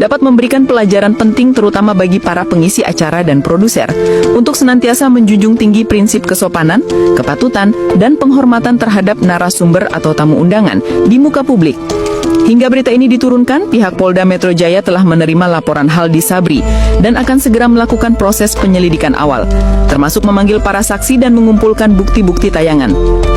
dapat memberikan pelajaran penting terutama bagi para pengisi acara dan produser untuk senantiasa menjunjung tinggi prinsip kesopanan, kepatutan, dan penghormatan terhadap narasumber atau tamu undangan di muka publik. Hingga berita ini diturunkan, pihak Polda Metro Jaya telah menerima laporan Haldi Sabri dan akan segera melakukan proses penyelidikan awal, termasuk memanggil para saksi dan mengumpulkan bukti-bukti tayangan.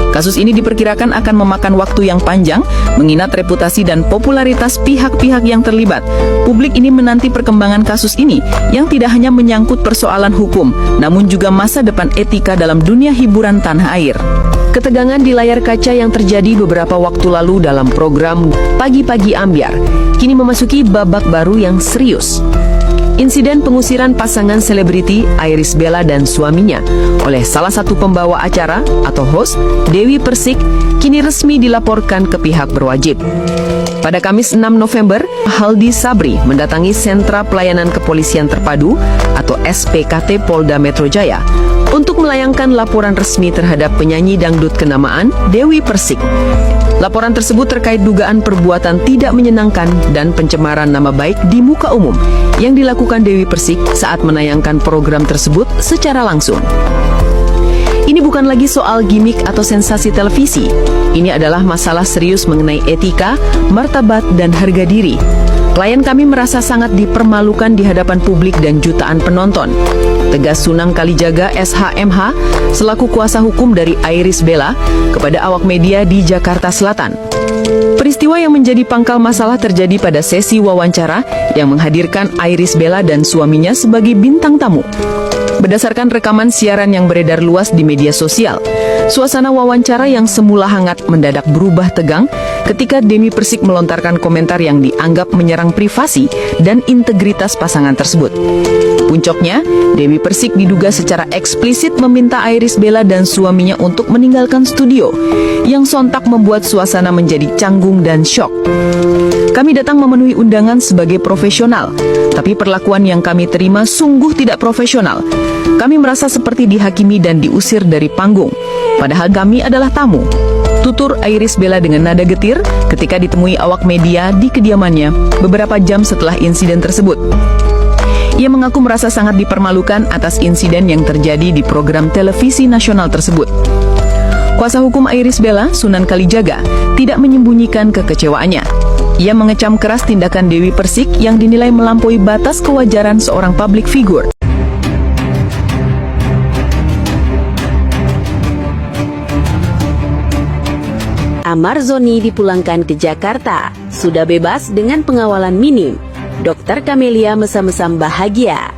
Kasus ini diperkirakan akan memakan waktu yang panjang, mengingat reputasi dan popularitas pihak-pihak yang terlibat. Publik ini menanti perkembangan kasus ini yang tidak hanya menyangkut persoalan hukum, namun juga masa depan etika dalam dunia hiburan tanah air. Ketegangan di layar kaca yang terjadi beberapa waktu lalu dalam program Pagi-Pagi Ambyar kini memasuki babak baru yang serius. Insiden pengusiran pasangan selebriti Iris Bella dan suaminya oleh salah satu pembawa acara atau host, Dewi Persik, kini resmi dilaporkan ke pihak berwajib. Pada Kamis 6 November, Haldi Sabri mendatangi Sentra Pelayanan Kepolisian Terpadu atau SPKT Polda Metro Jaya untuk melayangkan laporan resmi terhadap penyanyi dangdut kenamaan Dewi Persik. Laporan tersebut terkait dugaan perbuatan tidak menyenangkan dan pencemaran nama baik di muka umum yang dilakukan Dewi Persik saat menayangkan program tersebut secara langsung. Ini bukan lagi soal gimmick atau sensasi televisi. Ini adalah masalah serius mengenai etika, martabat, dan harga diri. Klien kami merasa sangat dipermalukan di hadapan publik dan jutaan penonton, tegas Sunang Kalijaga SHMH selaku kuasa hukum dari Iris Bella kepada awak media di Jakarta Selatan. Peristiwa yang menjadi pangkal masalah terjadi pada sesi wawancara yang menghadirkan Iris Bella dan suaminya sebagai bintang tamu. Berdasarkan rekaman siaran yang beredar luas di media sosial, suasana wawancara yang semula hangat mendadak berubah tegang ketika Dewi Persik melontarkan komentar yang dianggap menyerang privasi dan integritas pasangan tersebut. Puncaknya, Dewi Persik diduga secara eksplisit meminta Iris Bella dan suaminya untuk meninggalkan studio, yang sontak membuat suasana menjadi canggung dan syok. Kami datang memenuhi undangan sebagai profesional, tapi perlakuan yang kami terima sungguh tidak profesional. Kami merasa seperti dihakimi dan diusir dari panggung, padahal kami adalah tamu. Tutur Iris Bella dengan nada getir ketika ditemui awak media di kediamannya beberapa jam setelah insiden tersebut. Ia mengaku merasa sangat dipermalukan atas insiden yang terjadi di program televisi nasional tersebut. Kuasa hukum Iris Bella, Sunan Kalijaga, tidak menyembunyikan kekecewaannya. Ia mengecam keras tindakan Dewi Persik yang dinilai melampaui batas kewajaran seorang public figure. Amar Zoni dipulangkan ke Jakarta, sudah bebas dengan pengawalan minim. Dokter Camelia mesam-mesam bahagia.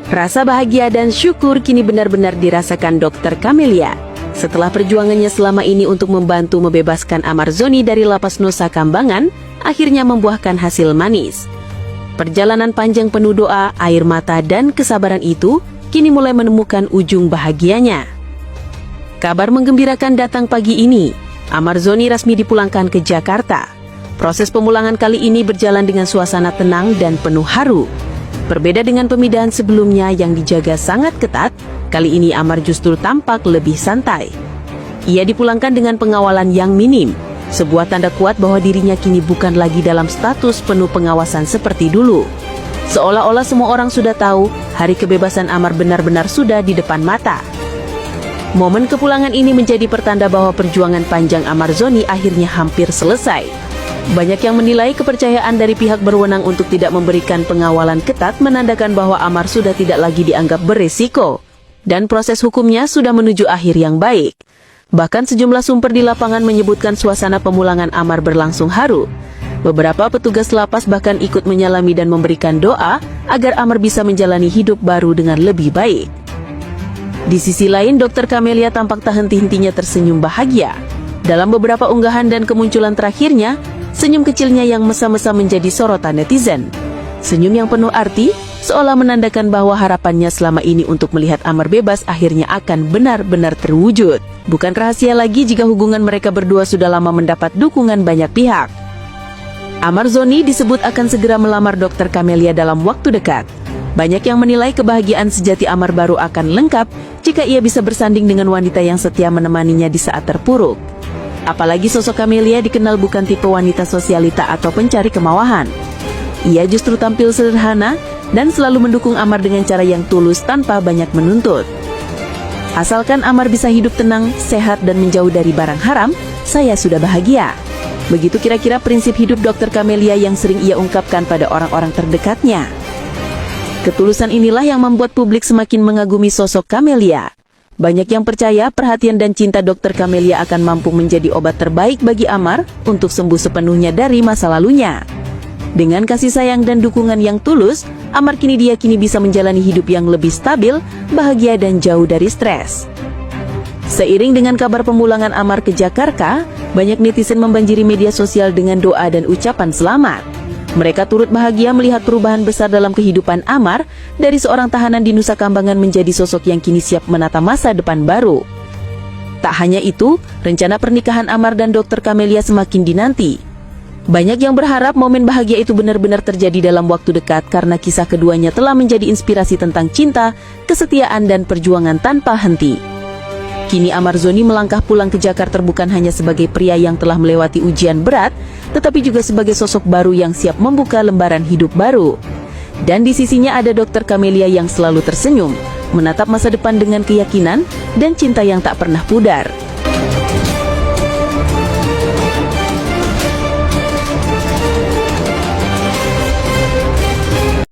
Rasa bahagia dan syukur kini benar-benar dirasakan Dokter Camelia setelah perjuangannya selama ini untuk membantu membebaskan Amar Zoni dari lapas Nusa Kambangan akhirnya membuahkan hasil manis. Perjalanan panjang penuh doa, air mata, dan kesabaran itu kini mulai menemukan ujung bahagianya. Kabar menggembirakan datang pagi ini. Amar Zoni resmi dipulangkan ke Jakarta. Proses pemulangan kali ini berjalan dengan suasana tenang dan penuh haru. Berbeda dengan pemindahan sebelumnya yang dijaga sangat ketat, kali ini Amar justru tampak lebih santai. Ia dipulangkan dengan pengawalan yang minim, sebuah tanda kuat bahwa dirinya kini bukan lagi dalam status penuh pengawasan seperti dulu. Seolah-olah semua orang sudah tahu, hari kebebasan Amar benar-benar sudah di depan mata. Momen kepulangan ini menjadi pertanda bahwa perjuangan panjang Amar Zoni akhirnya hampir selesai. Banyak yang menilai kepercayaan dari pihak berwenang untuk tidak memberikan pengawalan ketat menandakan bahwa Amar sudah tidak lagi dianggap berisiko, dan proses hukumnya sudah menuju akhir yang baik. Bahkan sejumlah sumber di lapangan menyebutkan suasana pemulangan Amar berlangsung haru. Beberapa petugas lapas bahkan ikut menyalami dan memberikan doa agar Amar bisa menjalani hidup baru dengan lebih baik. Di sisi lain, Dokter Camelia tampak tak henti-hentinya tersenyum bahagia. Dalam beberapa unggahan dan kemunculan terakhirnya, senyum kecilnya yang mesam-mesam menjadi sorotan netizen. Senyum yang penuh arti, seolah menandakan bahwa harapannya selama ini untuk melihat Amar bebas akhirnya akan benar-benar terwujud. Bukan rahasia lagi jika hubungan mereka berdua sudah lama mendapat dukungan banyak pihak. Amar Zoni disebut akan segera melamar Dokter Camelia dalam waktu dekat. Banyak yang menilai kebahagiaan sejati Amar baru akan lengkap jika ia bisa bersanding dengan wanita yang setia menemaninya di saat terpuruk. Apalagi sosok Camelia dikenal bukan tipe wanita sosialita atau pencari kemawahan. Ia justru tampil sederhana dan selalu mendukung Amar dengan cara yang tulus tanpa banyak menuntut. Asalkan Amar bisa hidup tenang, sehat, dan menjauh dari barang haram, saya sudah bahagia. Begitu kira-kira prinsip hidup Dr. Camelia yang sering ia ungkapkan pada orang-orang terdekatnya. Ketulusan inilah yang membuat publik semakin mengagumi sosok Camelia. Banyak yang percaya perhatian dan cinta Dr. Camelia akan mampu menjadi obat terbaik bagi Amar untuk sembuh sepenuhnya dari masa lalunya. Dengan kasih sayang dan dukungan yang tulus, Amar kini diyakini bisa menjalani hidup yang lebih stabil, bahagia, dan jauh dari stres. Seiring dengan kabar pemulangan Amar ke Jakarta, banyak netizen membanjiri media sosial dengan doa dan ucapan selamat. Mereka turut bahagia melihat perubahan besar dalam kehidupan Amar dari seorang tahanan di Nusa Kambangan menjadi sosok yang kini siap menata masa depan baru. Tak hanya itu, rencana pernikahan Amar dan Dr. Camelia semakin dinanti. Banyak yang berharap momen bahagia itu benar-benar terjadi dalam waktu dekat karena kisah keduanya telah menjadi inspirasi tentang cinta, kesetiaan, dan perjuangan tanpa henti. Kini Amar Zoni melangkah pulang ke Jakarta bukan hanya sebagai pria yang telah melewati ujian berat, tetapi juga sebagai sosok baru yang siap membuka lembaran hidup baru. Dan di sisinya ada Dr. Camelia yang selalu tersenyum, menatap masa depan dengan keyakinan dan cinta yang tak pernah pudar.